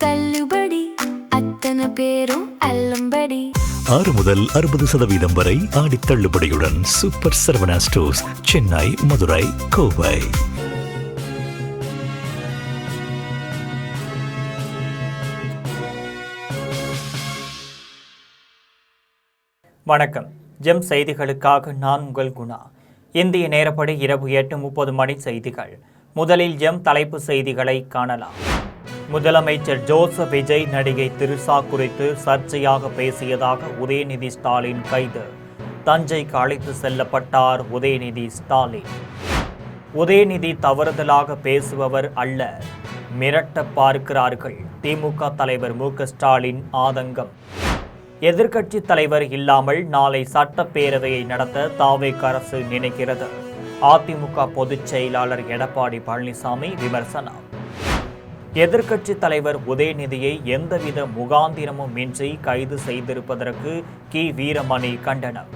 தள்ளுபடி, அத்தனை பேரும் அள்ளும்படி. 6 முதல் 60% வரை ஆடி தள்ளுபடியுடன் சூப்பர் சரவணா ஸ்டோர்ஸ், சென்னை, மதுரை, கோவை. வணக்கம். ஜெம் செய்திகளுக்காக நான் உங்கள் குணா. இந்திய நேரப்படி இரவு 8:30 மணி செய்திகள். முதலில் ஜெம் தலைப்பு செய்திகளை காணலாம். முதலமைச்சர் ஜோசப் விஜய் நடிகை திரிஷா குறித்து சர்ச்சையாக பேசியதாக உதயநிதி ஸ்டாலின் கைது. தஞ்சைக்கு அழைத்து செல்லப்பட்டார் உதயநிதி ஸ்டாலின். உதயநிதி தவறுதலாக பேசுபவர் அல்ல, மிரட்ட பார்க்கிறார்கள். திமுக தலைவர் மு.க. ஸ்டாலின் ஆதங்கம். எதிர்க்கட்சி தலைவர் இல்லாமல் நாளை சட்டப்பேரவையை நடத்த தாவேக அரசு நினைக்கிறது. அதிமுக பொதுச் செயலாளர் எடப்பாடி பழனிசாமி விமர்சனம். எதிர்க்கட்சி தலைவர் உதயநிதியை எந்தவித முகாந்திரமும் இன்றி கைது செய்திருப்பதற்கு கி. வீரமணி கண்டனம்.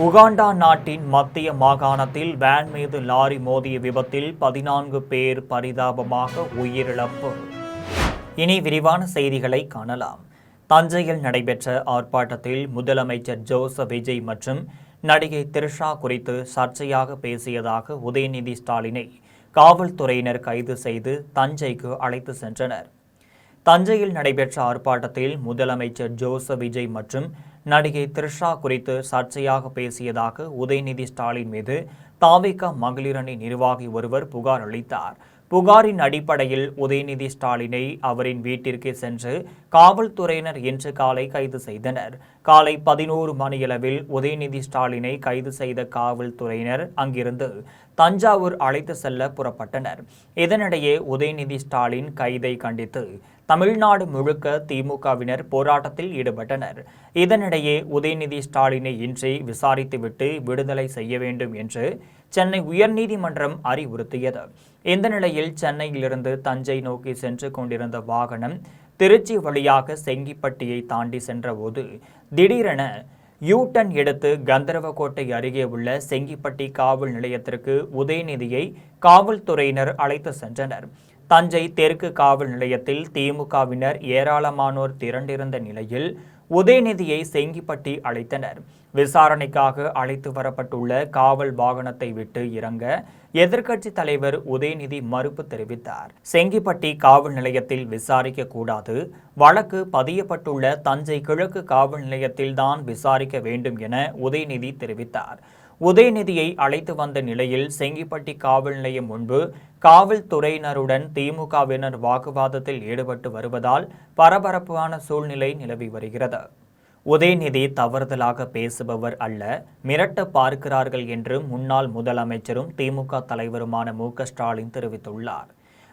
உகாண்டா நாட்டின் மத்திய மாகாணத்தில் வேன் மீது லாரி மோதிய விபத்தில் 14 பேர் பரிதாபமாக உயிரிழப்பு. இனி விரிவான செய்திகளை காணலாம். தஞ்சையில் நடைபெற்ற ஆர்ப்பாட்டத்தில் முதலமைச்சர் ஜோசப் விஜய் மற்றும் நடிகை திரிஷா குறித்து சர்ச்சையாக பேசியதாக உதயநிதி ஸ்டாலினை காவல்துறையினர் கைது செய்து தஞ்சைக்கு அழைத்து சென்றனர். தஞ்சையில் நடைபெற்ற ஆர்ப்பாட்டத்தில் முதலமைச்சர் ஜோசப் விஜய் மற்றும் நடிகை திரிஷா குறித்து சர்ச்சையாக பேசியதாக உதயநிதி ஸ்டாலின் மீது தாவேக மகளிர் அணி நிர்வாகி ஒருவர் புகார் அளித்தார். புகாரின் அடிப்படையில் உதயநிதி ஸ்டாலினை அவரின் வீட்டிற்கு சென்று காவல்துறையினர் இன்று காலை கைது செய்தனர். காலை 11 மணியளவில் உதயநிதி ஸ்டாலினை கைது செய்த காவல்துறையினர் அங்கிருந்து தஞ்சாவூர் அழைத்து செல்ல புறப்பட்டனர். இதனிடையே உதயநிதி ஸ்டாலின் கைதை கண்டித்து தமிழ்நாடு முழுக்க திமுகவினர் போராட்டத்தில் ஈடுபட்டனர். இதனிடையே உதயநிதி ஸ்டாலினை இன்றி விசாரித்துவிட்டு விடுதலை செய்ய வேண்டும் என்று சென்னை உயர்நீதிமன்றம் அறிவுறுத்தியது. இந்த நிலையில் சென்னையிலிருந்து தஞ்சை நோக்கி சென்று கொண்டிருந்த வாகனம் திருச்சி வழியாக செங்கிப்பட்டியை தாண்டி சென்றபோது திடீரென யூ-டர்ன் எடுத்து கந்தர்வக்கோட்டை அருகே உள்ள செங்கிப்பட்டி காவல் நிலையத்திற்கு உதயநிதியை காவல்துறையினர் அழைத்து சென்றனர். தஞ்சை தெற்கு காவல் நிலையத்தில் திமுகவினர் ஏராளமானோர் திரண்டிருந்த நிலையில் உதயநிதியை செங்கிப்பட்டி அழைத்தனர். விசாரணைக்காக அழைத்து வரப்பட்டுள்ள காவல் வாகனத்தை விட்டு இறங்க எதிர்க்கட்சி தலைவர் உதயநிதி மறுப்பு தெரிவித்தார். செங்கிப்பட்டி காவல் நிலையத்தில் விசாரிக்க கூடாது, வழக்கு பதியப்பட்டுள்ள தஞ்சை கிழக்கு காவல் நிலையத்தில்தான் விசாரிக்க வேண்டும் என உதயநிதி தெரிவித்தார். உதயநிதியை அழைத்து வந்த நிலையில் செங்கிப்பட்டி காவல் நிலையம் முன்பு காவல்துறையினருடன் திமுகவினர் வாக்குவாதத்தில் ஈடுபட்டு வருவதால் பரபரப்பான சூழ்நிலை நிலவி வருகிறது. உதயநிதி தவறுதலாக பேசுபவர் அல்ல, மிரட்ட பார்க்கிறார்கள் என்று முன்னாள் முதலமைச்சரும் திமுக தலைவருமான மு.க. ஸ்டாலின் தெரிவித்துள்ளார்.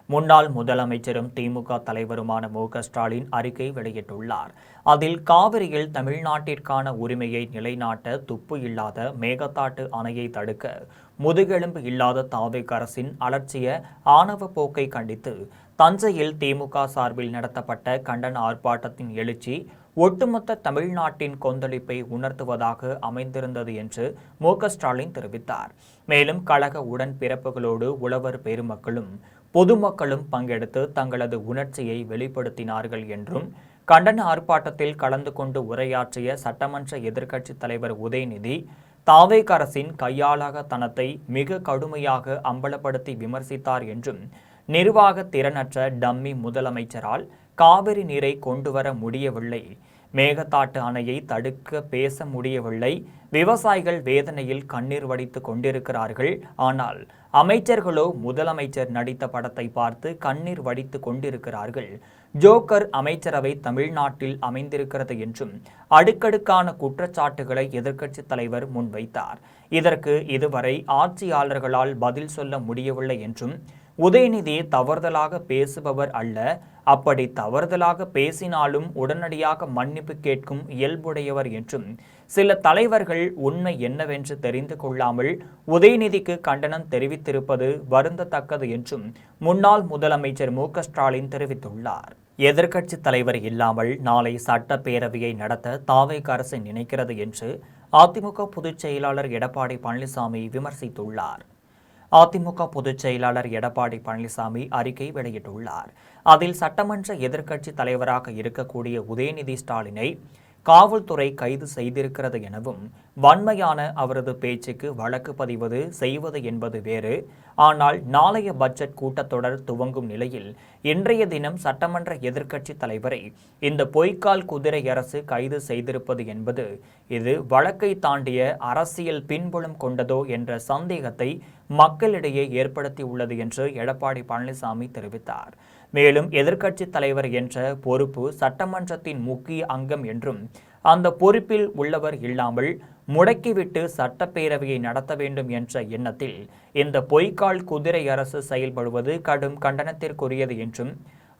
முன்னாள் முதலமைச்சரும் திமுக தலைவருமான மு.க. ஸ்டாலின் அறிக்கை வெளியிட்டுள்ளார். அதில் காவிரியில் தமிழ்நாட்டிற்கான உரிமையை நிலைநாட்ட துப்பு இல்லாத மேகதாட்டு அணையை தடுக்க முதுகெலும்பு இல்லாத தாவேக அரசின் அலட்சிய ஆணவ போக்கை கண்டித்து தஞ்சையில் திமுக சார்பில் நடத்தப்பட்ட கண்டன ஆர்ப்பாட்டத்தின் எழுச்சி ஒட்டுமொத்த தமிழ்நாட்டின் கொந்தளிப்பை உணர்த்துவதாக அமைந்திருந்தது என்று மு.க. ஸ்டாலின் தெரிவித்தார். மேலும் கழக உடன்பிறப்புகளோடு உழவர் பெருமக்களும் பொதுமக்களும் பங்கெடுத்து தங்களது உணர்ச்சியை வெளிப்படுத்தினார்கள் என்றும் கண்டன ஆர்ப்பாட்டத்தில் கலந்து கொண்டு உரையாற்றிய சட்டமன்ற எதிர்க்கட்சி தலைவர் உதயநிதி தாவேக அரசின் கையாளகத்தனத்தை மிக கடுமையாக அம்பலப்படுத்தி விமர்சித்தார் என்றும் நிர்வாக திறனற்ற டம்மி முதலமைச்சரால் காவிரி நீரை கொண்டுவர முடியவில்லை, மேகதாட்டு அணையை தடுக்க பேச முடியவில்லை, விவசாயிகள் வேதனையில் கண்ணீர் வடித்து கொண்டிருக்கிறார்கள், ஆனால் அமைச்சர்களோ முதலமைச்சர் நடித்த படத்தை பார்த்து கண்ணீர் வடித்து கொண்டிருக்கிறார்கள், ஜோக்கர் அமைச்சரவை தமிழ்நாட்டில் அமைந்திருக்கிறது என்றும் அடுக்கடுக்கான குற்றச்சாட்டுகளை எதிர்க்கட்சி தலைவர் முன்வைத்தார். இதற்கு இதுவரை ஆட்சியாளர்களால் பதில் சொல்ல முடியவில்லை என்றும் உதயநிதி தவறுதலாக பேசுபவர் அல்ல, அப்படி தவறுதலாக பேசினாலும் உடனடியாக மன்னிப்பு கேட்கும் இயல்புடையவர் என்றும் சில தலைவர்கள் உண்மை என்னவென்று தெரிந்து கொள்ளாமல் உதயநிதிக்கு கண்டனம் தெரிவித்திருப்பது வருந்தத்தக்கது என்றும் முன்னாள் முதலமைச்சர் மு.க. ஸ்டாலின் தெரிவித்துள்ளார். எதிர்க்கட்சி தலைவர் இல்லாமல் நாளை சட்டப்பேரவையை நடத்த தாவேக அரசு நினைக்கிறது என்று அதிமுக பொதுச் செயலாளர் எடப்பாடி பழனிசாமி விமர்சித்துள்ளார். அதிமுக பொதுச் செயலாளர் எடப்பாடி பழனிசாமி அறிக்கை வெளியிட்டுள்ளார். அதில் சட்டமன்ற எதிர்க்கட்சி தலைவராக இருக்கக்கூடிய உதயநிதி ஸ்டாலினை காவல்துறை கைது செய்திருக்கிறது எனவும், வன்மையான அவரது பேச்சுக்கு வழக்கு பதிவது செய்வது என்பது வேறு. ஆனால் நாளைய பட்ஜெட் கூட்டத்தொடர் துவங்கும் நிலையில் இன்றைய தினம் சட்டமன்ற எதிர்க்கட்சி தலைவரை இந்த பொய்க்கால் குதிரை அரசு கைது செய்திருப்பது என்பது இது வழக்கை தாண்டிய அரசியல் பின்புலம் கொண்டதோ என்ற சந்தேகத்தை மக்களிடையே ஏற்படுத்தியுள்ளது என்று எடப்பாடி பழனிசாமி தெரிவித்தார். மேலும் எதிர்க்கட்சி தலைவர் என்ற பொறுப்பு சட்டமன்றத்தின் முக்கிய அங்கம் என்றும், அந்த பொறுப்பில் உள்ளவர் இல்லாமல் முடக்கிவிட்டு சட்டப்பேரவையை நடத்த வேண்டும் என்ற எண்ணத்தில் இந்த பொய்க்கால் குதிரை அரசு செயல்படுவது கடும் கண்டனத்திற்குரியது என்றும்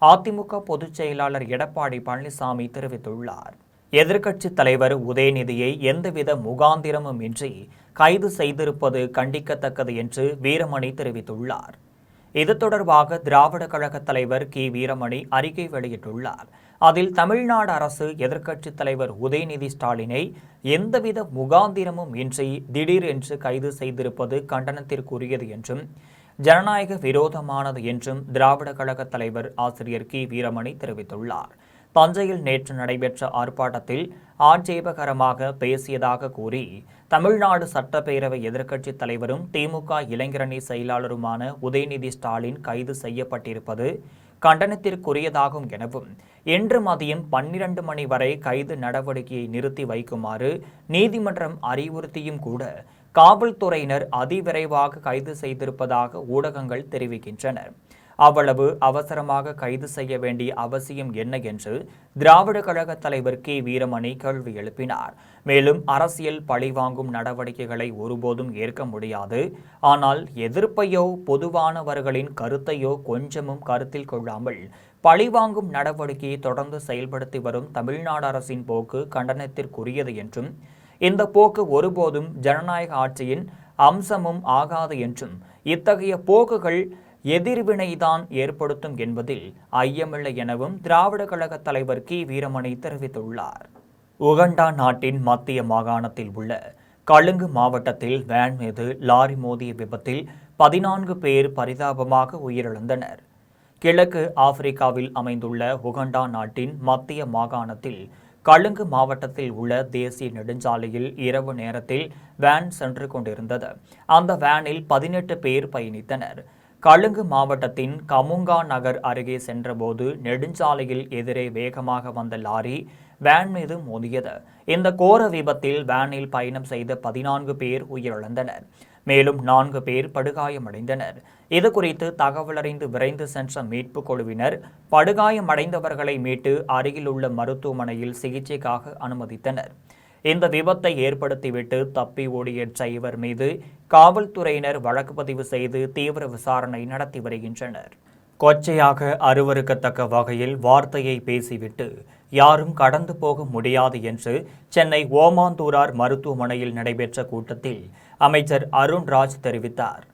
அதிமுக பொதுச் செயலாளர் எடப்பாடி பழனிசாமி தெரிவித்துள்ளார். எதிர்க்கட்சி தலைவர் உதயநிதியை எந்தவித முகாந்திரமும் இன்றி கைது செய்திருப்பது கண்டிக்கத்தக்கது என்று வீரமணி தெரிவித்துள்ளார். இது தொடர்பாக திராவிட கழக தலைவர் கி. வீரமணி அறிக்கை வெளியிட்டுள்ளார். அதில் தமிழ்நாடு அரசு எதிர்க்கட்சித் தலைவர் உதயநிதி ஸ்டாலினை எந்தவித முகாந்திரமும் இன்றி திடீரென்று கைது செய்திருப்பது கண்டனத்திற்குரியது என்றும், ஜனநாயக விரோதமானது என்றும் திராவிட கழக தலைவர் ஆசிரியர் கி. வீரமணி தெரிவித்துள்ளார். தஞ்சையில் நேற்று நடைபெற்ற ஆர்ப்பாட்டத்தில் ஆட்சேபகரமாக பேசியதாக கூறி, தமிழ்நாடு சட்டப்பேரவை எதிர்க்கட்சித் தலைவரும் திமுக இளைஞரணி செயலாளருமான உதயநிதி ஸ்டாலின் கைது செய்யப்பட்டிருப்பது கண்டனத்திற்குரியதாகும் எனவும், இன்று மதியம் 12 மணி வரை கைது நடவடிக்கையை நிறுத்தி வைக்குமாறு நீதிமன்றம் அறிவுறுத்தியும் கூட காவல்துறையினர் அதிவிரைவாக கைது செய்திருப்பதாக ஊடகங்கள் தெரிவிக்கின்றன. அவ்வளவு அவசரமாக கைது செய்ய வேண்டிய அவசியம் என்ன என்று திராவிட கழக தலைவர் கி. வீரமணி கேள்வி எழுப்பினார். மேலும் அரசியல் பழிவாங்கும் நடவடிக்கைகளை ஒருபோதும் ஏற்க முடியாது. ஆனால் எதிர்ப்பையோ பொதுவானவர்களின் கருத்தையோ கொஞ்சமும் கருத்தில் கொள்ளாமல் பழிவாங்கும் நடவடிக்கையை தொடர்ந்து செயல்படுத்தி வரும் தமிழ்நாடு அரசின் போக்கு கண்டனத்திற்குரியது என்றும், இந்த போக்கு ஒருபோதும் ஜனநாயக ஆட்சியின் அம்சமும் ஆகாது என்றும், இத்தகைய போக்குகள் எதிர்வினைதான் ஏற்படுத்தும் என்பதில் ஐயமில்லை எனவும் திராவிட கழக தலைவர் கி. வீரமணி தெரிவித்துள்ளார். உகண்டா நாட்டின் மத்திய மாகாணத்தில் உள்ள கலுங்கு மாவட்டத்தில் வேன் மீது லாரி மோதிய விபத்தில் 14 பேர் பரிதாபமாக உயிரிழந்தனர். கிழக்கு ஆப்பிரிக்காவில் அமைந்துள்ள உகண்டா நாட்டின் மத்திய மாகாணத்தில் கலுங்கு மாவட்டத்தில் உள்ள தேசிய நெடுஞ்சாலையில் இரவு நேரத்தில் வேன் சென்று கொண்டிருந்தது. அந்த வேனில் 18 பேர் பயணித்தனர். கலுங்கு மாவட்டத்தின் கமுங்கா நகர் அருகே சென்றபோது நெடுஞ்சாலையில் எதிரே வேகமாக வந்த லாரி வேன் மீது மோதியது. இந்த கோர விபத்தில் வேனில் பயணம் செய்த 14 பேர் உயிரிழந்தனர். மேலும் 4 பேர் படுகாயமடைந்தனர். இதுகுறித்து தகவலறிந்து விரைந்து சென்ற மீட்புக் குழுவினர் படுகாயமடைந்தவர்களை மீட்டு அருகிலுள்ள மருத்துவமனையில் சிகிச்சைக்காக அனுமதித்தனர். இந்த விபத்தை ஏற்படுத்திவிட்டு தப்பி ஓடிய டிரைவர் மீது காவல்துறையினர் வழக்கு பதிவு செய்து தீவிர விசாரணை நடத்தி வருகின்றனர். கொச்சையாக அருவருக்கத்தக்க வகையில் வார்த்தையை பேசிவிட்டு யாரும் கடந்து போக முடியாது என்று சென்னை ஓமாந்தூரார் மருத்துவமனையில் நடைபெற்ற கூட்டத்தில் அமைச்சர் அருண்ராஜ் தெரிவித்தார்.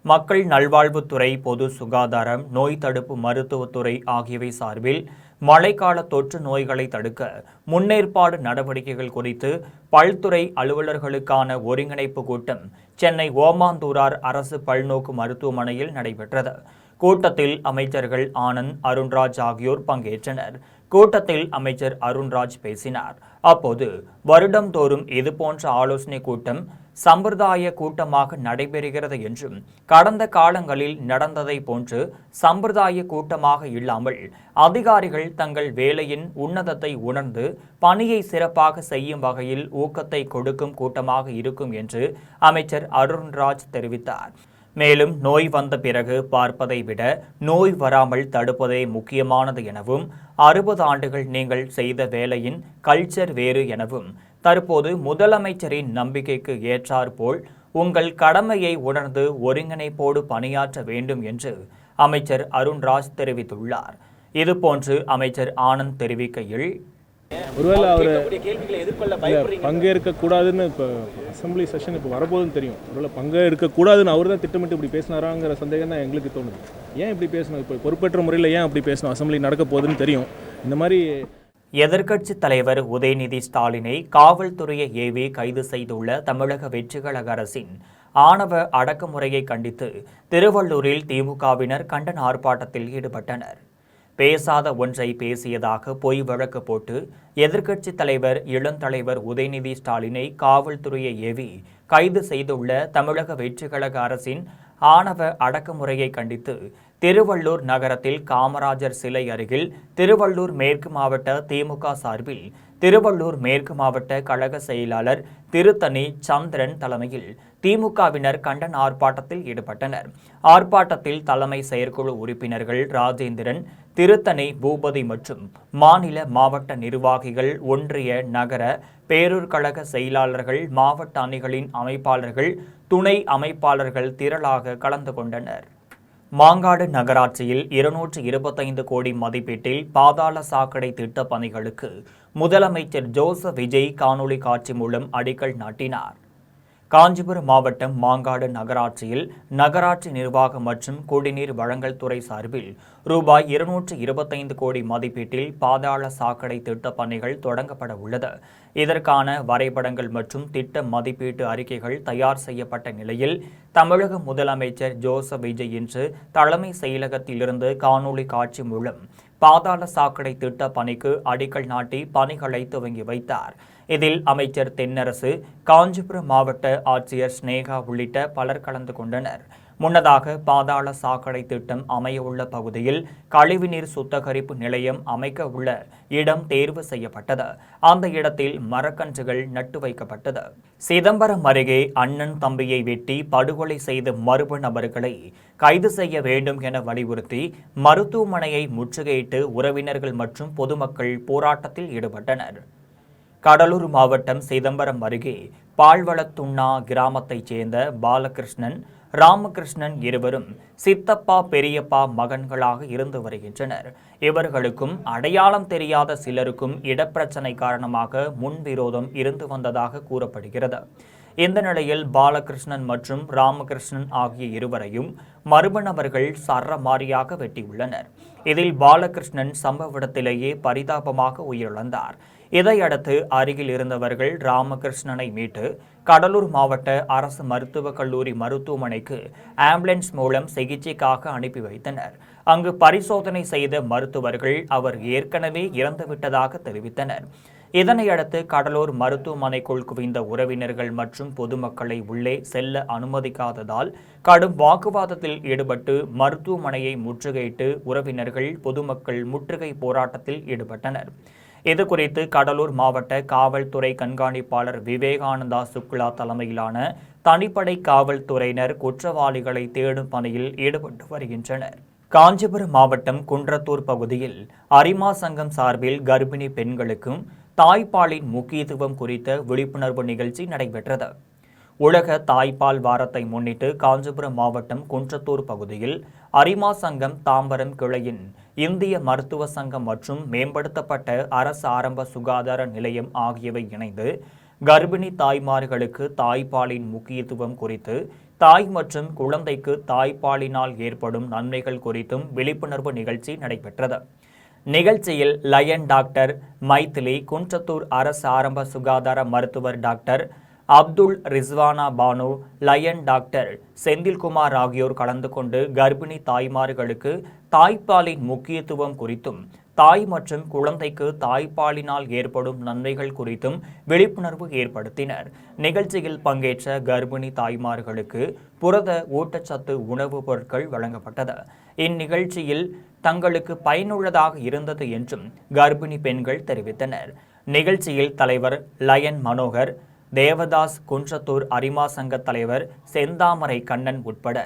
மக்கள் நல்வாழ்வுத்துறை, பொது சுகாதாரம், நோய் தடுப்பு மருத்துவத்துறை ஆகியவை சார்பில் மழைக்கால தொற்று நோய்களை தடுக்க முன்னேற்பாடு நடவடிக்கைகள் குறித்து பல்துறை அலுவலர்களுக்கான ஒருங்கிணைப்பு கூட்டம் சென்னை ஓமாந்தூரார் அரசு பல்நோக்கு மருத்துவமனையில் நடைபெற்றது. கூட்டத்தில் அமைச்சர்கள் ஆனந்த், அருண்ராஜ் ஆகியோர் பங்கேற்றனர். கூட்டத்தில் அமைச்சர் அருண்ராஜ் பேசினார். அப்போது வருடந்தோறும் இதுபோன்ற ஆலோசனை கூட்டம் சம்பிரதாய கூட்டமாக நடைபெறுகிறது என்றும், கடந்த காலங்களில் நடந்ததை போன்று சம்பிரதாய கூட்டமாக இல்லாமல் அதிகாரிகள் தங்கள் வேலையின் உன்னதத்தை உணர்ந்து பணியை சிறப்பாக செய்யும் வகையில் ஊக்கத்தை கொடுக்கும் கூட்டமாக இருக்கும் என்று அமைச்சர் அருண்ராஜ் தெரிவித்தார். மேலும் நோய் வந்த பிறகு பார்ப்பதை விட நோய் வராமல் தடுப்பதே முக்கியமானது எனவும், 60 ஆண்டுகள் நீங்கள் செய்த வேலையின் கல்ச்சர் வேறு எனவும், தற்போது முதலமைச்சரின் நம்பிக்கைக்கு ஏற்றாற்போல் உங்கள் கடமையை உணர்ந்து ஒருங்கிணைப்போடு பணியாற்ற வேண்டும் என்று அமைச்சர் அருண்ராஜ் தெரிவித்துள்ளார். இதுபோன்று அமைச்சர் ஆனந்த் தெரிவிக்கையில், ஒருவேளை அவர் பங்கேற்கக்கூடாதுன்னு இப்போ அசம்பிளி செஷன் இப்போ வரப்போகுதுன்னு தெரியும். ஒருவேளை பங்கேற்கக்கூடாதுன்னு அவர் தான் திட்டமிட்டு இப்படி பேசினாராங்கிற சந்தேகம் தான் எங்களுக்கு தோணுது. ஏன் இப்படி பேசணும்? இப்போ பொறுப்பேற்ற முறையில் ஏன் அப்படி பேசணும்? அசம்பிளி நடக்க போகுதுன்னு தெரியும். இந்த மாதிரி எதிர்க்கட்சித் தலைவர் உதயநிதி ஸ்டாலினை காவல்துறையை ஏவி கைது செய்துள்ள தமிழக வெற்றிக்கழக அரசின் ஆணவ அடக்குமுறையை கண்டித்து திருவள்ளூரில் திமுகவினர் கண்டன ஆர்ப்பாட்டத்தில் ஈடுபட்டனர். பேசாத ஒன்றை பேசியதாக பொய் வழக்கு போட்டு எதிர்க்கட்சித் தலைவர் இளந்தலைவர் உதயநிதி ஸ்டாலினை காவல்துறையை ஏவி கைது செய்துள்ள தமிழக வெற்றிக்கழக அரசின் ஆணவ அடக்குமுறையை கண்டித்து திருவள்ளூர் நகரத்தில் காமராஜர் சிலை அருகில் திருவள்ளூர் மேற்கு மாவட்ட திமுக சார்பில் திருவள்ளூர் மேற்கு மாவட்ட கழக செயலாளர் திருத்தணி சந்திரன் தலைமையில் திமுகவினர் கண்டன ஆர்ப்பாட்டத்தில் ஈடுபட்டனர். ஆர்ப்பாட்டத்தில் தலைமை செயற்குழு உறுப்பினர்கள் ராஜேந்திரன், திருத்தணி பூபதி மற்றும் மாநில மாவட்ட நிர்வாகிகள், ஒன்றிய நகர பேரூர் கழக செயலாளர்கள், மாவட்ட அணிகளின் அமைப்பாளர்கள், துணை அமைப்பாளர்கள் திரளாக கலந்து கொண்டனர். மாங்காடு நகராட்சியில் 225 கோடி மதிப்பீட்டில் பாதாள சாக்கடை திட்ட பணிகளுக்கு முதலமைச்சர் ஜோசப் விஜய் காணொலி காட்சி மூலம் அடிக்கல் நாட்டினார். காஞ்சிபுரம் மாவட்டம் மாங்காடு நகராட்சியில் நகராட்சி நிர்வாகம் மற்றும் குடிநீர் வழங்கல் துறை சார்பில் ரூபாய் 225 கோடி மதிப்பீட்டில் பாதாள சாக்கடை திட்ட பணிகள் தொடங்கப்பட உள்ளது. இதற்கான வரைபடங்கள் மற்றும் திட்ட மதிப்பீட்டு அறிக்கைகள் தயார் செய்யப்பட்ட நிலையில் தமிழக முதலமைச்சர் ஜோசப் விஜய் இன்று தலைமை செயலகத்திலிருந்து காணொலி காட்சி மூலம் பாதாள சாக்கடை திட்ட பணிக்கு அடிக்கல் நாட்டி பணிகளை துவங்கி வைத்தார். இதில் அமைச்சர் தென்னரசு, காஞ்சிபுரம் மாவட்ட ஆட்சியர் ஸ்னேகா உள்ளிட்ட பலர் கலந்து கொண்டனர். முன்னதாக பாதாள சாக்கடை திட்டம் அமையவுள்ள பகுதியில் கழிவுநீர் சுத்திகரிப்பு நிலையம் அமைக்க உள்ள இடம் தேர்வு செய்யப்பட்டது. அந்த இடத்தில் மரக்கன்றுகள் நட்டு வைக்கப்பட்டது. சிதம்பரம் அருகே அண்ணன் தம்பியை வெட்டி படுகொலை செய்த மர்ம நபர்களை கைது செய்ய வேண்டும் என வலியுறுத்தி மருத்துவமனையை முற்றுகையிட்டு உறவினர்கள் மற்றும் பொதுமக்கள் போராட்டத்தில் ஈடுபட்டனர். கடலூர் மாவட்டம் சிதம்பரம் அருகே பால்வளத்துண்ணா கிராமத்தைச் சேர்ந்த பாலகிருஷ்ணன், ராமகிருஷ்ணன் இருவரும் சித்தப்பா பெரியப்பா மகன்களாக இருந்து வருகின்றனர். இவர்களுக்கும் அடையாளம் தெரியாத சிலருக்கும் இடப்பிரச்சனை காரணமாக முன்விரோதம் இருந்து வந்ததாக கூறப்படுகிறது. இந்த நிலையில் பாலகிருஷ்ணன் மற்றும் ராமகிருஷ்ணன் ஆகிய இருவரையும் மர்ம நபர்கள் சரமாரியாக வெட்டியுள்ளனர். இதில் பாலகிருஷ்ணன் சம்பவ இடத்திலேயே பரிதாபமாக உயிரிழந்தார். இதையடுத்து அருகில் இருந்தவர்கள் ராமகிருஷ்ணனை மீட்டு கடலூர் மாவட்ட அரசு மருத்துவக் கல்லூரி மருத்துவமனைக்கு ஆம்புலன்ஸ் மூலம் சிகிச்சைக்காக அனுப்பி வைத்தனர். அங்கு பரிசோதனை செய்த மருத்துவர்கள் அவர் ஏற்கனவே இறந்துவிட்டதாக தெரிவித்தனர். இதனையடுத்து கடலூர் மருத்துவமனைக்குள் குவிந்த உறவினர்கள் மற்றும் பொதுமக்களை உள்ளே செல்ல அனுமதிக்காததால் கடும் வாக்குவாதத்தில் ஈடுபட்டு மருத்துவமனையை முற்றுகையிட்டு உறவினர்கள், பொதுமக்கள் முற்றுகை போராட்டத்தில் ஈடுபட்டனர். இதுகுறித்து கடலூர் மாவட்ட காவல்துறை கண்காணிப்பாளர் விவேகானந்தா சுக்லா தலைமையிலான தனிப்படை காவல்துறையினர் குற்றவாளிகளை தேடும் பணியில் ஈடுபட்டு வருகின்றனர். காஞ்சிபுரம் மாவட்டம் குன்றத்தூர் பகுதியில் அரிமா சங்கம் சார்பில் கர்ப்பிணி பெண்களுக்கும் தாய்ப்பாலின் முக்கியத்துவம் குறித்த விழிப்புணர்வு நிகழ்ச்சி நடைபெற்றது. உலக தாய்ப்பால் வாரத்தை முன்னிட்டு காஞ்சிபுரம் மாவட்டம் குன்றத்தூர் பகுதியில் அரிமா சங்கம் தாம்பரம் கிளையின் இந்திய மருத்துவ சங்கம் மற்றும் மேம்படுத்தப்பட்ட அரசு ஆரம்ப சுகாதார நிலையம் ஆகியவை இணைந்து கர்ப்பிணி தாய்மார்களுக்கு தாய்ப்பாலின் முக்கியத்துவம் குறித்து, தாய் மற்றும் குழந்தைக்கு தாய்ப்பாலினால் ஏற்படும் நன்மைகள் குறித்தும் விழிப்புணர்வு நிகழ்ச்சி நடைபெற்றது. நிகழ்ச்சியில் லயன் டாக்டர் மைதிலி, குன்றத்தூர் அரசு ஆரம்ப சுகாதார மருத்துவர் doctor Abdul Rizwana Banu, lion doctor Senthilkumar ஆகியோர் கலந்து கொண்டு கர்ப்பிணி தாய்மார்களுக்கு தாய்ப்பாலின் முக்கியத்துவம் குறித்தும், தாய் மற்றும் குழந்தைக்கு தாய்ப்பாலினால் ஏற்படும் நன்மைகள் குறித்தும் விழிப்புணர்வு ஏற்படுத்தினர். நிகழ்ச்சியில் பங்கேற்ற கர்ப்பிணி தாய்மார்களுக்கு புரத ஊட்டச்சத்து உணவுப் பொருட்கள் வழங்கப்பட்டது. இந்நிகழ்ச்சியில் தங்களுக்கு பயனுள்ளதாக இருந்தது என்றும் கர்ப்பிணி பெண்கள் தெரிவித்தனர். நிகழ்ச்சியில் தலைவர் லயன் மனோகர், தேவதாஸ், குன்றத்தூர் அரிமா சங்க தலைவர் செந்தாமரை கண்ணன் உட்பட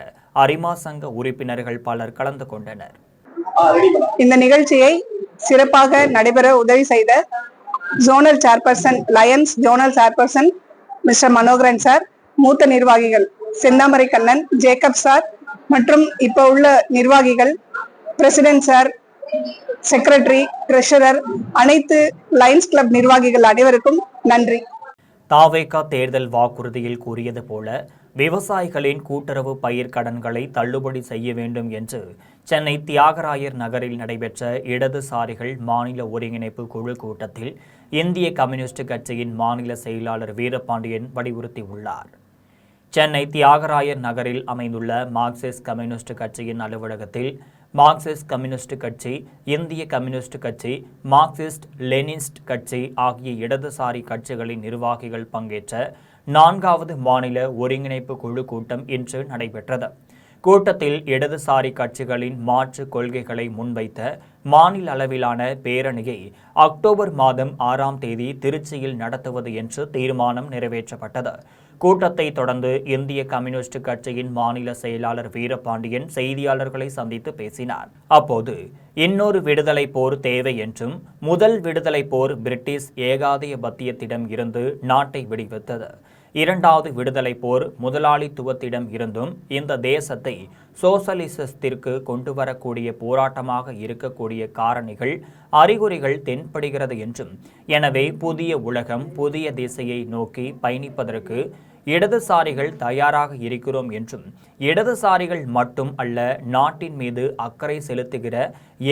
அரிமா சங்க உறுப்பினர்கள் பலர் கலந்து கொண்டனர். இந்த நிகழ்ச்சியை சிறப்பாக நடைபெற உதவி செய்த zonal chairperson, Lions zonal chairperson mister Manoharan sir, மூத்த நிர்வாகிகள் செந்தாமரை கண்ணன், ஜேக்கப் சார் மற்றும் இப்ப உள்ள நிர்வாகிகள், பிரசிடென்ட் சார், செக்ரட்டரி, ட்ரெஷரர், அனைத்து லயன்ஸ் கிளப் நிர்வாகிகள் அனைவருக்கும் நன்றி. தாவேகா தேர்தல் வாக்குறுதியில் கூறியது போல விவசாயிகளின் கூட்டுறவு பயிர் கடன்களை தள்ளுபடி செய்ய வேண்டும் என்று சென்னை தியாகராயர் நகரில் நடைபெற்ற இடதுசாரிகள் மாநில ஒருங்கிணைப்பு குழு கூட்டத்தில் இந்திய கம்யூனிஸ்ட் கட்சியின் மாநில செயலாளர் வீரபாண்டியன் வலியுறுத்தியுள்ளார். சென்னை தியாகராயர் நகரில் அமைந்துள்ள மார்க்சிஸ்ட் கம்யூனிஸ்ட் கட்சியின் அலுவலகத்தில் மார்க்சிஸ்ட் கம்யூனிஸ்ட் கட்சி, இந்திய கம்யூனிஸ்ட் கட்சி, மார்க்சிஸ்ட் லெனினிஸ்ட் கட்சி ஆகிய இடதுசாரி கட்சிகளின் நிர்வாகிகள் பங்கேற்ற 4வது மாநில ஒருங்கிணைப்பு குழு கூட்டம் இன்று நடைபெற்றது. கூட்டத்தில் இடதுசாரி கட்சிகளின் மாற்று கொள்கைகளை முன்வைத்த மாநில அளவிலான பேரணியை அக்டோபர் மாதம் 6ஆம் தேதி திருச்சியில் நடத்துவது என்று தீர்மானம் நிறைவேற்றப்பட்டது. கூட்டத்தை தொடர்ந்து இந்திய கம்யூனிஸ்ட் கட்சியின் மாநில செயலாளர் வீரபாண்டியன் செய்தியாளர்களை சந்தித்து பேசினார். அப்போது இன்னொரு விடுதலை போர் தேவை என்றும், முதல் விடுதலை போர் பிரிட்டிஷ் ஏகாதிபத்தியத்திடம் இருந்து நாட்டை விடுவித்தது. 2வது விடுதலை போர் முதலாளித்துவத்திடம் இருந்தும் இந்த தேசத்தை சோசலிசத்திற்கு கொண்டுவரக்கூடிய போராட்டமாக இருக்கக்கூடிய காரணிகள், அறிகுறிகள் தென்படுகிறது என்றும், எனவே புதிய உலகம், புதிய திசையை நோக்கி பயணிப்பதற்கு இடதுசாரிகள் தயாராக இருக்கிறோம் என்றும், இடதுசாரிகள் மட்டும் அல்ல, நாட்டின் மீது அக்கறை செலுத்துகிற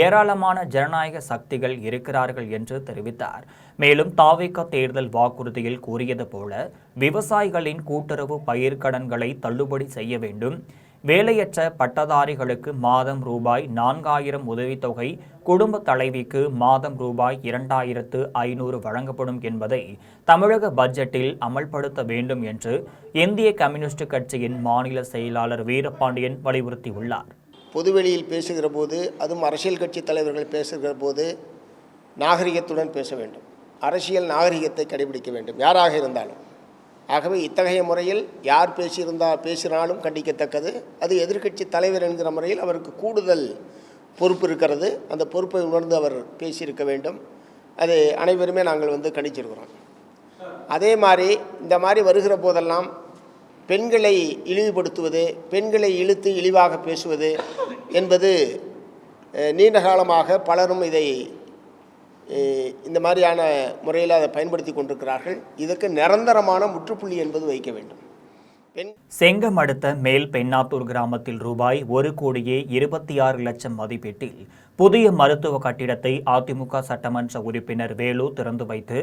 ஏராளமான ஜனநாயக சக்திகள் இருக்கிறார்கள் என்று தெரிவித்தார். மேலும் தாவேகா தேர்தல் வாக்குறுதியில் கூறியது போல விவசாயிகளின் கூட்டுறவு பயிர்க்கடன்களை தள்ளுபடி செய்ய வேண்டும், வேலையற்ற பட்டதாரிகளுக்கு மாதம் ரூபாய் 4000 உதவித்தொகை, குடும்ப தலைவிக்கு மாதம் ரூபாய் 2500 வழங்கப்படும் என்பதை தமிழக பட்ஜெட்டில் அமல்படுத்த வேண்டும் என்று இந்திய கம்யூனிஸ்ட் கட்சியின் மாநில செயலாளர் வீரபாண்டியன் வலியுறுத்தியுள்ளார். பொதுவெளியில் பேசுகிற போது, அதுவும் அரசியல் கட்சி தலைவர்கள் பேசுகிற போது நாகரிகத்துடன் பேச வேண்டும். அரசியல் நாகரிகத்தை கடைபிடிக்க வேண்டும், யாராக இருந்தாலும். ஆகவே இத்தகைய முறையில் யார் பேசினாலும் கண்டிக்கத்தக்கது. அது எதிர்க்கட்சி தலைவர் என்கிற முறையில் அவருக்கு கூடுதல் பொறுப்பு இருக்கிறது. அந்த பொறுப்பை உணர்ந்து அவர் பேசியிருக்க வேண்டும். அது அனைவருமே நாங்கள் கணிச்சிருக்கிறோம். அதே மாதிரி இந்த மாதிரி வருகிற போதெல்லாம் பெண்களை இழிவுபடுத்துவது, பெண்களை இழுத்து இழிவாக பேசுவது என்பது நீண்ட காலமாக பலரும் இதை இந்த மாதிரியான முறையில் அதை பயன்படுத்தி கொண்டிருக்கிறார்கள். இதற்கு நிரந்தரமான முற்றுப்புள்ளி என்பது வைக்க வேண்டும். செங்கம் அடுத்த மேல் பெண்ணாத்தூர் கிராமத்தில் ரூபாய் 1,26,00,000 மதிப்பீட்டில் புதிய மருத்துவ கட்டிடத்தை அதிமுக சட்டமன்ற உறுப்பினர் வேலு திறந்து வைத்து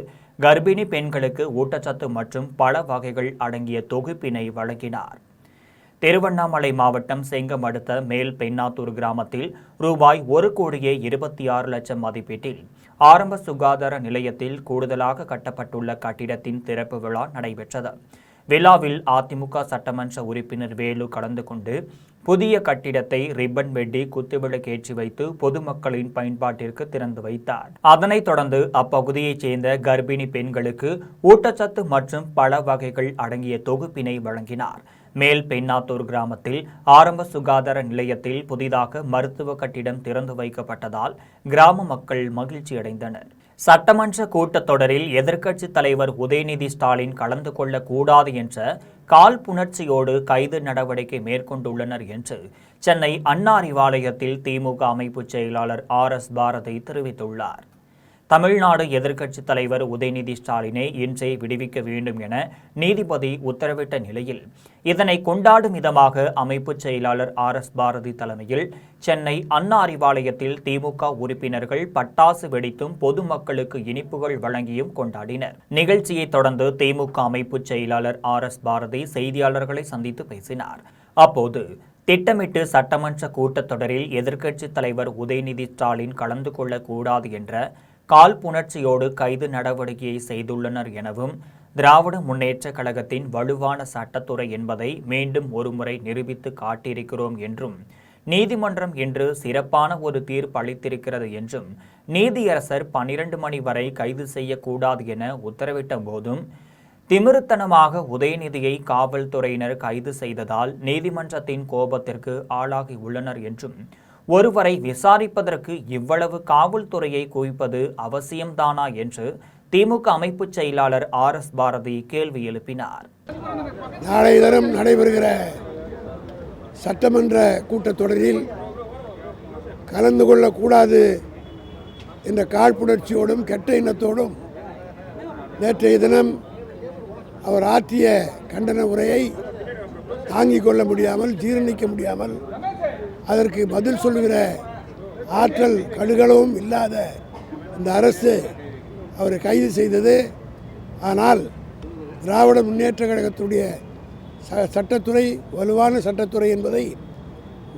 கர்ப்பிணி பெண்களுக்கு ஊட்டச்சத்து மற்றும் பழ வகைகள் அடங்கிய தொகுப்பினை வழங்கினார். திருவண்ணாமலை மாவட்டம் செங்கம் அடுத்த மேல் பெண்ணாத்தூர் கிராமத்தில் ரூபாய் 1,26,00,000 மதிப்பீட்டில் ஆரம்ப சுகாதார நிலையத்தில் கூடுதலாக கட்டப்பட்டுள்ள கட்டிடத்தின் திறப்பு விழா நடைபெற்றது. விழாவில் அதிமுக சட்டமன்ற உறுப்பினர் வேலு கலந்து கொண்டு புதிய கட்டிடத்தை ரிப்பன் வெட்டி குத்துவிளக்கேற்றி வைத்து பொதுமக்களின் பயன்பாட்டிற்கு திறந்து வைத்தார். அதனைத் தொடர்ந்து அப்பகுதியைச் சேர்ந்த கர்ப்பிணி பெண்களுக்கு ஊட்டச்சத்து மற்றும் பழ வகைகள் அடங்கிய தொகுப்பினை வழங்கினார். மேல் பெண்ணாத்தூர் கிராமத்தில் ஆரம்ப சுகாதார நிலையத்தில் புதிதாக மருத்துவ கட்டிடம் திறந்து வைக்கப்பட்டதால் கிராம மக்கள் மகிழ்ச்சியடைந்தனர். சட்டமன்ற கூட்டத்தொடரில் எதிர்க்கட்சித் தலைவர் உதயநிதி ஸ்டாலின் கலந்து கொள்ளக்கூடாது என்ற காழ்ப்புணர்ச்சியோடு கைது நடவடிக்கை மேற்கொண்டுள்ளனர் என்று சென்னை அண்ணா அறிவாலயத்தில் திமுக அமைப்பு செயலாளர் RS பாரதி தெரிவித்துள்ளார். தமிழ்நாடு எதிர்க்கட்சித் தலைவர் உதயநிதி ஸ்டாலினை இன்றே விடுவிக்க வேண்டும் என நீதிபதி உத்தரவிட்ட நிலையில் இதனை கொண்டாடும் விதமாக அமைப்பு செயலாளர் RS பாரதி தலைமையில் சென்னை அண்ணா அறிவாலயத்தில் திமுக உறுப்பினர்கள் பட்டாசு வெடித்தும் பொதுமக்களுக்கு இனிப்புகள் வழங்கியும் கொண்டாடினர். நிகழ்ச்சியை தொடர்ந்து திமுக அமைப்பு செயலாளர் RS பாரதி செய்தியாளர்களை சந்தித்து பேசினார். அப்போது திட்டமிட்டு சட்டமன்ற கூட்டத்தொடரில் எதிர்க்கட்சித் தலைவர் உதயநிதி ஸ்டாலின் கலந்து கொள்ளக்கூடாது என்ற காழ்ப்புணர்ச்சியோடு கைது நடவடிக்கையை செய்துள்ளனர் எனவும், திராவிட முன்னேற்றக் கழகத்தின் வலுவான சட்டத்துறை என்பதை மீண்டும் ஒருமுறை நிரூபித்து காட்டியிருக்கிறோம் என்றும், நீதிமன்றம் இன்று சிறப்பான ஒரு தீர்ப்பு அளித்திருக்கிறது என்றும், நீதியரசர் 12 மணி வரை கைது செய்யக்கூடாது என உத்தரவிட்ட போதும் திமிருத்தனமாக உதயநிதியை காவல்துறையினர் கைது செய்ததால் நீதிமன்றத்தின் கோபத்திற்கு ஆளாகி உள்ளனர் என்றும், ஒருவரை விசாரிப்பதற்கு இவ்வளவு காவல்துறையை குவிப்பது அவசியம்தானா என்று திமுக அமைப்பு செயலாளர் RS பாரதி கேள்வி எழுப்பினார். நாளை தினம் நடைபெறுகிற சட்டமன்ற கூட்டத்தொடரில் கலந்து கொள்ளக்கூடாது என்ற காழ்ப்புணர்ச்சியோடும் கெட்ட எண்ணத்தோடும் நேற்றைய தினம் அவர் ஆற்றிய கண்டன உரையை தாங்கிக் கொள்ள முடியாமல், ஜீரணிக்க முடியாமல், அதற்கு பதில் சொல்லுகிற ஆற்றல் கடுகளவும் இல்லாத இந்த அரசு அவரை கைது செய்தது. ஆனால் திராவிட முன்னேற்ற கழகத்துடைய சட்டத்துறை வலுவான சட்டத்துறை என்பதை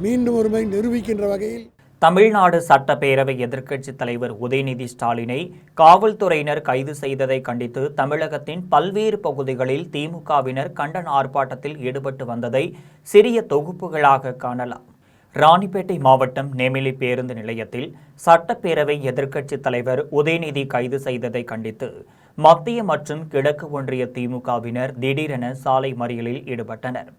மீண்டும் ஒருமுறை நிரூபிக்கின்ற வகையில் தமிழ்நாடு சட்டப்பேரவை எதிர்க்கட்சித் தலைவர் உதயநிதி ஸ்டாலினை காவல்துறையினர் கைது செய்ததை கண்டித்து தமிழகத்தின் பல்வேறு பகுதிகளில் திமுகவினர் கண்டன ஆர்ப்பாட்டத்தில் ஈடுபட்டு வந்ததை சிறிய தொகுப்புகளாக காணலாம். ராணிப்பேட்டை மாவட்டம் நெமிலி பேருந்து நிலையத்தில் சட்டப்பேரவை எதிர்க்கட்சித் தலைவர் உதயநிதி கைது செய்ததை கண்டித்து மத்திய மற்றும் கிழக்கு ஒன்றிய திமுகவினர் திடீரென சாலை மறியலில் ஈடுபட்டனர்.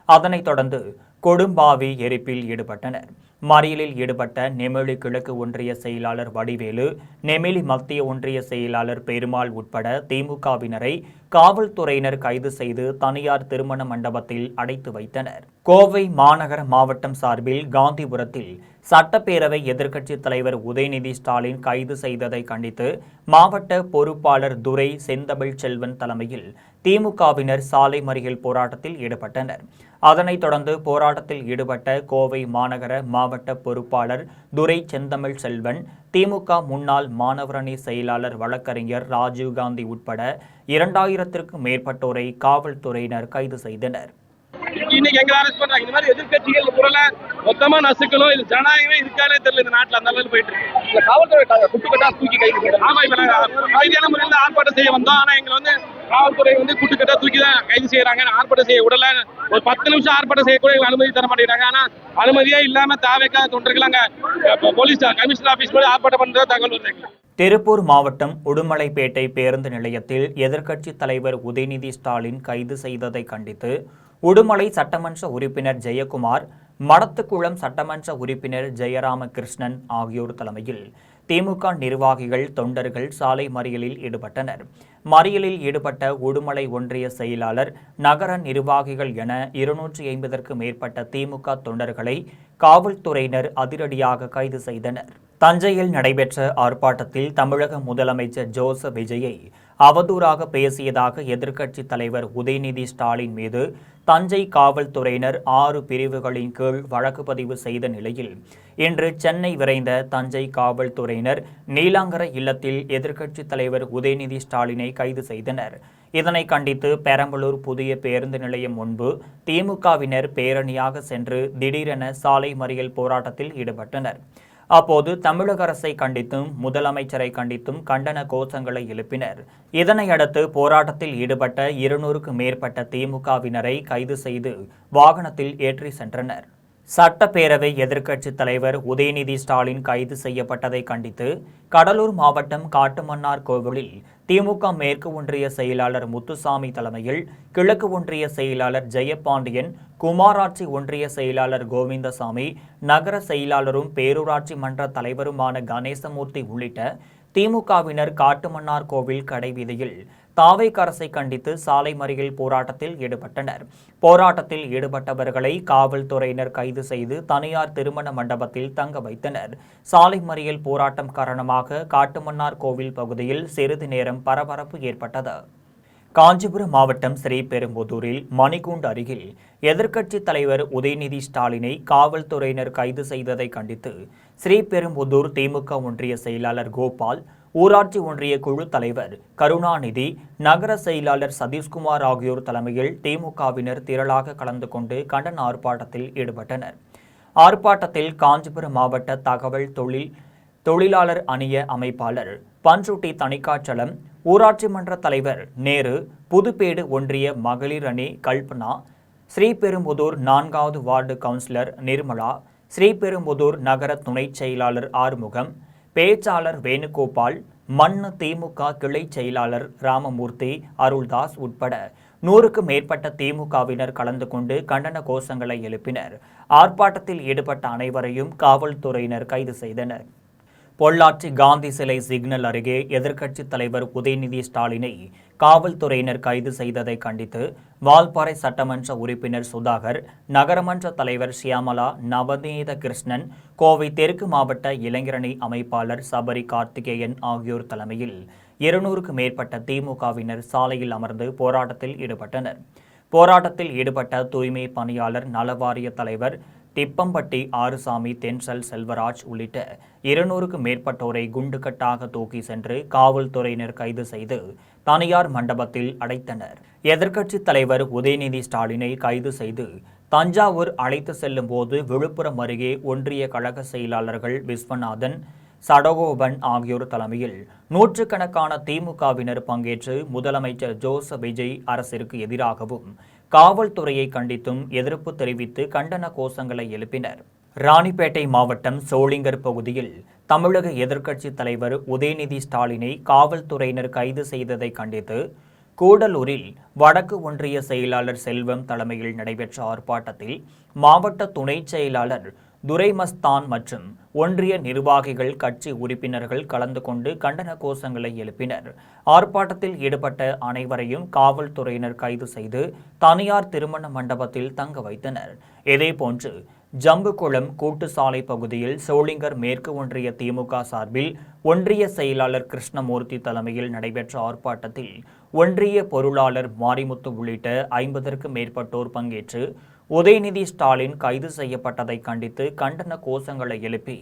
அதனைத் தொடர்ந்து கொடும்பாவி எரிப்பில் ஈடுபட்டனர். மறியலில் ஈடுபட்ட நெமிலி கிழக்கு ஒன்றிய செயலாளர் வடிவேலு, நெமிலி மத்திய ஒன்றிய செயலாளர் பெருமாள் உட்பட திமுகவினரை காவல்துறையினர் கைது செய்து தனியார் திருமண மண்டபத்தில் அடைத்து வைத்தனர். கோவை மாநகர மாவட்டம் சார்பில் காந்திபுரத்தில் சட்டப்பேரவை எதிர்க்கட்சித் தலைவர் உதயநிதி ஸ்டாலின் கைது செய்ததை கண்டித்து மாவட்ட பொறுப்பாளர் துரை செந்தமிழ் செல்வன் தலைமையில் திமுகவினர் சாலை மறியல் போராட்டத்தில் ஈடுபட்டனர். அதனைத் தொடர்ந்து போராட்டத்தில் ஈடுபட்ட கோவை மாநகர மாவட்ட பொறுப்பாளர் துரை செந்தமிழ் செல்வன், திமுக முன்னாள் மாணவரணி செயலாளர் வழக்கறிஞர் ராஜீவ்காந்தி உட்பட 2000க்கும் மேற்பட்டோரை காவல்துறையினர் கைது செய்தனர். இன்னைக்கு எங்க அரெஸ்ட் பண்றாங்க? இந்த மாதிரி எதிர்கட்சிகள் குரலை மொத்தமா நசுக்கணும். இது ஜனநாயகமே இருக்கானே தெரியல இந்த நாட்டுல. அந்த அளவுக்கு போயிட்டு இருக்கு. இந்த காவல்துறை குட்டுக்கட்டா தூக்கி கைது. ஆமா, இப்ப நாங்க அமைதியான முறையில் ஆர்ப்பாட்டம் செய்ய வந்தோம். ஆனா எங்களை காவல்துறை குட்டுக்கட்டா தூக்கி தான் கைது செய்யறாங்க. ஆர்ப்பாட்டம் செய்ய உடல ஒரு 10 நிமிஷம் ஆர்ப்பாட்டம் செய்யக்கூட எங்களுக்கு அனுமதி தர மாட்டேங்கிறாங்க. ஆனா அனுமதியே இல்லாம தாவேக்கா தொண்டர்கள் அங்க போலீஸ் கமிஷனர் ஆபீஸ் போய் ஆர்ப்பாட்டம் பண்றதா தகவல் வருது. திருப்பூர் மாவட்டம் உடுமலைப்பேட்டை பேருந்து நிலையத்தில் எதிர்க்கட்சித் தலைவர் உதயநிதி ஸ்டாலின் கைது செய்ததை கண்டித்து உடுமலை சட்டமன்ற உறுப்பினர் ஜெயக்குமார், மடத்துக்குளம் சட்டமன்ற உறுப்பினர் ஜெயராமகிருஷ்ணன் ஆகியோர் தலைமையில் திமுக நிர்வாகிகள், தொண்டர்கள் சாலை மறியலில் ஈடுபட்டனர். மறியலில் ஈடுபட்ட உடுமலை ஒன்றிய செயலாளர், நகர நிர்வாகிகள் என 250க்கும் மேற்பட்ட திமுக தொண்டர்களை காவல்துறையினர் அதிரடியாக கைது செய்தனர். தஞ்சையில் நடைபெற்ற ஆர்ப்பாட்டத்தில் தமிழக முதலமைச்சர் ஜோசப் விஜயை அவதூறாக பேசியதாக எதிர்க்கட்சித் தலைவர் உதயநிதி ஸ்டாலின் மீது தஞ்சை காவல்துறையினர் 6 பிரிவுகளின் கீழ் வழக்கு பதிவு செய்த நிலையில் இன்று சென்னை விரைந்த தஞ்சை காவல்துறையினர் நீலாங்கரை இல்லத்தில் எதிர்க்கட்சித் தலைவர் உதயநிதி ஸ்டாலினை கைது செய்தனர். இதனை கண்டித்து பெரம்பலூர் புதிய பேருந்து நிலையம் முன்பு திமுகவினர் பேரணியாக சென்று திடீரென சாலை மறியல் போராட்டத்தில் ஈடுபட்டனர். அப்போது தமிழக அரசை கண்டித்தும் முதலமைச்சரை கண்டித்தும் கண்டன கோஷங்களை எழுப்பினர். இதனையடுத்து போராட்டத்தில் ஈடுபட்ட 200க்கும் மேற்பட்ட திமுகவினரை கைது செய்து வாகனத்தில் ஏற்றி சென்றனர். சட்டப்பேரவை எதிர்க்கட்சித் தலைவர் உதயநிதி ஸ்டாலின் கைது செய்யப்பட்டதை கண்டித்து கடலூர் மாவட்டம் காட்டுமன்னார் கோவிலில் திமுக மேற்கு ஒன்றிய செயலாளர் முத்துசாமி தலைமையில் கிழக்கு ஒன்றிய செயலாளர் ஜெயபாண்டியன், குமாராட்சி ஒன்றிய செயலாளர் கோவிந்தசாமி, நகர செயலாளரும் பேரூராட்சி மன்ற தலைவருமான கணேசமூர்த்தி உள்ளிட்ட திமுகவினர் காட்டுமன்னார் கோவில் கடைவீதியில் தாவேக அரசை கண்டித்து சாலை மறியல் போராட்டத்தில் ஈடுபட்டனர். போராட்டத்தில் ஈடுபட்டவர்களை காவல்துறையினர் கைது செய்து தனியார் திருமண மண்டபத்தில் தங்க வைத்தனர். சாலை மறியல் போராட்டம் காரணமாக காட்டுமன்னார் கோவில் பகுதியில் சிறிது நேரம் பரபரப்பு ஏற்பட்டது. காஞ்சிபுரம் மாவட்டம் ஸ்ரீபெரும்புதூரில் மணிக்கூண்டு அருகில் எதிர்க்கட்சித் தலைவர் உதயநிதி ஸ்டாலினை காவல்துறையினர் கைது செய்ததை கண்டித்து ஸ்ரீபெரும்புதூர் திமுக ஒன்றிய செயலாளர் கோபால், ஊராட்சி ஒன்றிய குழு தலைவர் கருணாநிதி, நகர செயலாளர் சதீஷ்குமார் ஆகியோர் தலைமையில் திமுகவினர் திரளாக கலந்து கொண்டு கண்டன ஆர்ப்பாட்டத்தில் ஈடுபட்டனர். ஆர்ப்பாட்டத்தில் காஞ்சிபுரம் மாவட்ட தகவல் தொழிலாளர் அணிய அமைப்பாளர் பன்ருட்டி தணிகாச்சலம், ஊராட்சி மன்ற தலைவர் நேரு, புதுப்பேடு ஒன்றிய மகளிர் அணி கல்பனா, ஸ்ரீபெரும்புதூர் 4வது வார்டு கவுன்சிலர் நிர்மலா, ஸ்ரீபெரும்புதூர் நகர துணைச் செயலாளர் ஆறுமுகம், பேச்சாளர் வேணுகோபால், மண்ணு திமுக கிளை செயலாளர் ராமமூர்த்தி, அருள்தாஸ் உட்பட 100க்கும் மேற்பட்ட திமுகவினர் கலந்து கொண்டு கண்டன கோஷங்களை எழுப்பினர். ஆர்ப்பாட்டத்தில் ஈடுபட்ட அனைவரையும் காவல்துறையினர் கைது செய்தனர். பொள்ளாச்சி காந்தி சிலை சிக்னல் அருகே எதிர்க்கட்சித் தலைவர் உதயநிதி ஸ்டாலினை காவல்துறையினர் கைது செய்ததை கண்டித்து வால்பாறை சட்டமன்ற உறுப்பினர் சுதாகர், நகரமன்ற தலைவர் சியாமலா, நவநீத கிருஷ்ணன், கோவை தெற்கு மாவட்ட இளைஞரணி அமைப்பாளர் சபரி கார்த்திகேயன் ஆகியோர் தலைமையில் 200க்கும் மேற்பட்ட திமுகவினர் சாலையில் அமர்ந்து போராட்டத்தில் ஈடுபட்டனர். போராட்டத்தில் ஈடுபட்ட தூய்மை பணியாளர் நலவாரிய தலைவர் திப்பம்பட்டி ஆறுசாமி, தென்சல் செல்வராஜ் உள்ளிட்ட 200க்கும் மேற்பட்டோரை குண்டுகட்டாக தூக்கி சென்று காவல்துறையினர் கைது செய்து தனியார் மண்டபத்தில் அடைத்தனர். எதிர்க்கட்சித் தலைவர் உதயநிதி ஸ்டாலினை கைது செய்து தஞ்சாவூர் அழைத்து செல்லும் போது விழுப்புரம் அருகே ஒன்றிய கழக செயலாளர்கள் விஸ்வநாதன், சடகோபன் ஆகியோர் தலைமையில் நூற்றுக்கணக்கான திமுகவினர் பங்கேற்று முதலமைச்சர் ஜோசப் விஜய் அரசிற்கு எதிராகவும் காவல்துறையை கண்டித்தும் எதிர்ப்பு தெரிவித்து கண்டன கோஷங்களை எழுப்பினர். ராணிப்பேட்டை மாவட்டம் சோளிங்கர் பகுதியில் தமிழக எதிர்க்கட்சித் தலைவர் உதயநிதி ஸ்டாலினை காவல்துறையினர் கைது செய்ததை கண்டித்து கூடலூரில் வடக்கு ஒன்றிய செயலாளர் செல்வம் தலைமையில் நடைபெற்ற ஆர்ப்பாட்டத்தில் மாவட்ட துணை செயலாளர் துரைமஸ்தான் மற்றும் ஒன்றிய நிர்வாகிகள், கட்சி உறுப்பினர்கள் கலந்து கொண்டு கண்டன கோஷங்களை எழுப்பினர். ஆர்ப்பாட்டத்தில் ஈடுபட்ட அனைவரையும் காவல்துறையினர் கைது செய்து தனியார் திருமண மண்டபத்தில் தங்க வைத்தனர். இதேபோன்று ஜம்புகுளம் கூட்டுசாலை பகுதியில் சோளிங்கர் மேற்கு ஒன்றிய திமுக சார்பில் ஒன்றிய செயலாளர் கிருஷ்ணமூர்த்தி தலைமையில் நடைபெற்ற ஆர்ப்பாட்டத்தில் ஒன்றிய பொருளாளர் மாரிமுத்து உள்ளிட்ட 50க்கும் மேற்பட்டோர் பங்கேற்று உதயநிதி ஸ்டாலின் கைது செய்யப்பட்டதை கண்டித்து கண்டன கோஷங்களை எழுப்பி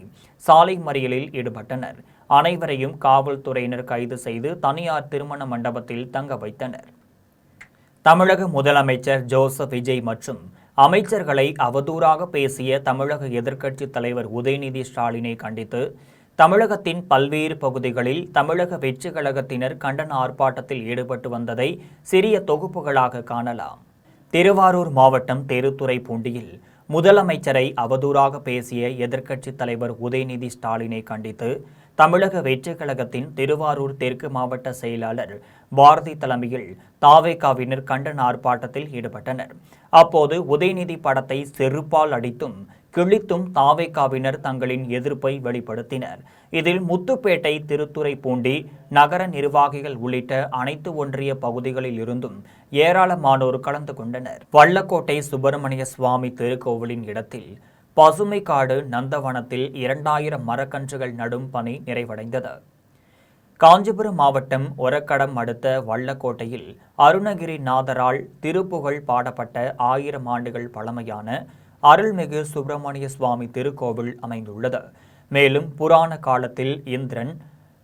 சாலை மறியலில் ஈடுபட்டனர். அனைவரையும் காவல்துறையினர் கைது செய்து தனியார் திருமண மண்டபத்தில் தங்க வைத்தனர். தமிழக முதலமைச்சர் ஜோசப் விஜய் மற்றும் அமைச்சர்களை அவதூறாக பேசிய தமிழக எதிர்க்கட்சித் தலைவர் உதயநிதி ஸ்டாலினை கண்டித்து தமிழகத்தின் பல்வேறு பகுதிகளில் தமிழக வெற்றி கழகத்தினர் கண்டன ஆர்ப்பாட்டத்தில் ஈடுபட்டு வந்ததை சிறிய தொகுப்புகளாக காணலாம். திருவாரூர் மாவட்டம் தெருத்துறைப்பூண்டியில் முதலமைச்சரை அவதூறாக பேசிய எதிர்க்கட்சித் தலைவர் உதயநிதி ஸ்டாலினை கண்டித்து தமிழக வெற்றிக் கழகத்தின் திருவாரூர் தெற்கு மாவட்ட செயலாளர் பாரதி தலைமையில் தாவேகாவினர் கண்டன ஆர்ப்பாட்டத்தில் ஈடுபட்டனர். அப்போது உதயநிதி படத்தை செருப்பால் அடித்தும் கிழித்தும் தாவேகாவினர் தங்களின் எதிர்ப்பை வெளிப்படுத்தினர். இதில் முத்துப்பேட்டை, திருத்துறைப்பூண்டி நகர நிர்வாகிகள் உள்ளிட்ட அனைத்து ஒன்றிய பகுதிகளில் இருந்தும் ஏராளமானோர் கலந்து கொண்டனர். வல்லக்கோட்டை சுப்பிரமணிய சுவாமி திருக்கோவிலின் இடத்தில் பசுமைக்காடு நந்தவனத்தில் 2000 மரக்கன்றுகள் நடும் பணி நிறைவடைந்தது. காஞ்சிபுரம் மாவட்டம் ஒரக்கடம் அடுத்த வல்லக்கோட்டையில் அருணகிரிநாதரால் திருப்புகழ் பாடப்பட்ட 1000 ஆண்டுகள் பழமையான அருள்மிகு சுப்பிரமணிய சுவாமி திருக்கோவில் அமைந்துள்ளது. மேலும் புராண காலத்தில் இந்திரன்,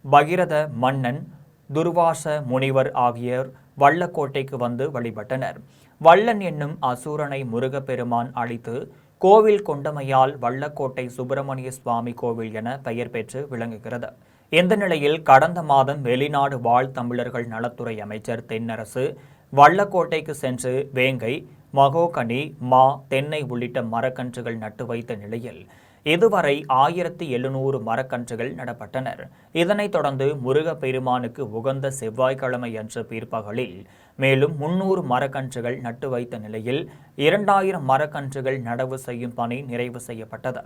பகிரத மன்னன், துர்வாச முனிவர் ஆகியோர் வல்லக்கோட்டைக்கு வந்து வழிபட்டனர். வல்லன் என்னும் அசூரனை முருகப்பெருமான் அழித்து கோவில் கொண்டமையால் வல்லக்கோட்டை சுப்பிரமணிய சுவாமி கோவில் என பெயர் பெற்று விளங்குகிறது. இந்த நிலையில் கடந்த மாதம் வெளிநாடு வாழ் தமிழர்கள் நலத்துறை அமைச்சர் தென்னரசு வல்லக்கோட்டைக்கு சென்று வேங்கை, மகோகனி, மா, தென்னை உள்ளிட்ட மரக்கன்றுகள் நட்டு வைத்த நிலையில் இதுவரை 1700 மரக்கன்றுகள் நடப்பட்டனர். இதனைத் தொடர்ந்து முருகப்பெருமானுக்கு உகந்த செவ்வாய்க்கிழமை அன்று பிற்பகலில் மேலும் 300 மரக்கன்றுகள் நட்டு வைத்த நிலையில் 2000 மரக்கன்றுகள் நடவு செய்யும் பணி நிறைவு செய்யப்பட்டது.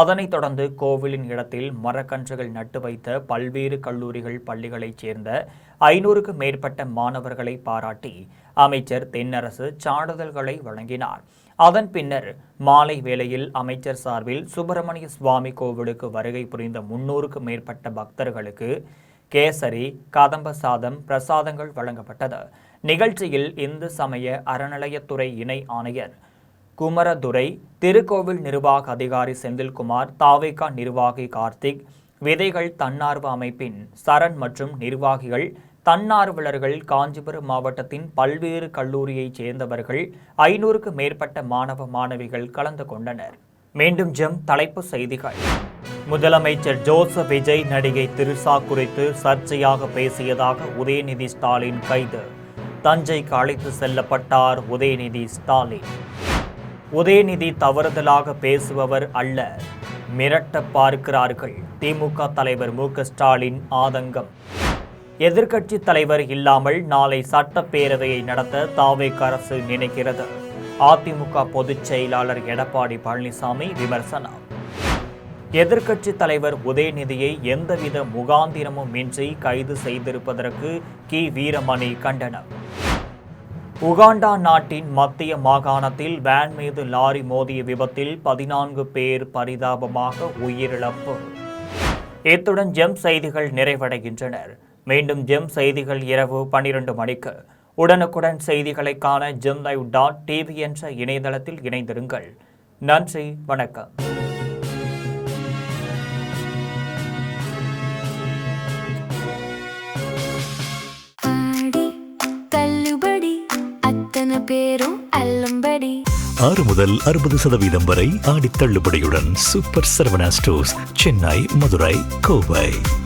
அதனைத் தொடர்ந்து கோவிலின் இடத்தில் மரக்கன்றுகள் நட்டு வைத்த பல்வேறு கல்லூரிகள், பள்ளிகளைச் சேர்ந்த 500க்கும் மேற்பட்ட மாணவர்களை பாராட்டி அமைச்சர் தென்னரசு சான்றிதழ்களை வழங்கினார். அதன் பின்னர் மாலை வேளையில் அமைச்சர் சார்பில் சுப்பிரமணிய சுவாமி கோவிலுக்கு வருகை புரிந்த 300க்கும் மேற்பட்ட பக்தர்களுக்கு கேசரி, கதம்ப சாதம், பிரசாதங்கள் வழங்கப்பட்டது. நிகழ்ச்சியில் இந்து சமய அறநிலையத்துறை இணை ஆணையர் குமரதுரை, திருக்கோவில் நிர்வாக அதிகாரி செந்தில்குமார், தாவேகா நிர்வாகி கார்த்திக், விதைகள் தன்னார்வ அமைப்பின் சரண் மற்றும் நிர்வாகிகள், தன்னார்வலர்கள், காஞ்சிபுரம் மாவட்டத்தின் பல்வேறு கல்லூரியைச் சேர்ந்தவர்கள், 500க்கு மேற்பட்ட மாணவ மாணவிகள் கலந்து கொண்டனர். மீண்டும் தலைப்புச் செய்திகள். முதலமைச்சர் ஜோசப் விஜய் நடிகை திரிஷா குறித்து சர்ச்சையாக பேசியதாக உதயநிதி ஸ்டாலின் கைது. தஞ்சைக்கு அழைத்து செல்லப்பட்டார் உதயநிதி ஸ்டாலின். உதயநிதி தவறுதலாக பேசுபவர் அல்ல, மிரட்ட பார்க்கிறார்கள். திமுக தலைவர் மு.க. ஸ்டாலின் ஆதங்கம். எதிர்க்கட்சி தலைவர் இல்லாமல் நாளை சட்டப்பேரவையை நடத்த தாவேக அரசு நினைக்கிறது. அதிமுக பொதுச் செயலாளர் எடப்பாடி பழனிசாமி விமர்சனம். எதிர்க்கட்சி தலைவர் உதயநிதியை எந்தவித முகாந்திரமும் இன்றி கைது செய்திருப்பதற்கு கி. வீரமணி கண்டனம். உகாண்டா நாட்டின் மத்திய மாகாணத்தில் வேன் மீது லாரி மோதிய விபத்தில் 14 பேர் பரிதாபமாக உயிரிழப்பு. இத்துடன் செய்திகள் நிறைவடைகின்றனர். மீண்டும் செய்திகள் இரவு 12 மணிக்கு. உடனுக்குடன் செய்திகளை காண gemlive.tv என்ற இணையதளத்தில் இணைந்திருங்கள். நன்றி, வணக்கம். ஆடி தள்ளுபடி அத்தனை பேரும் அள்ளும்படி 6 முதல் 60% வரை ஆடித் தள்ளுபடியுடன் சூப்பர் சரவணா ஸ்டோர்ஸ், சென்னை, மதுரை, கோவை.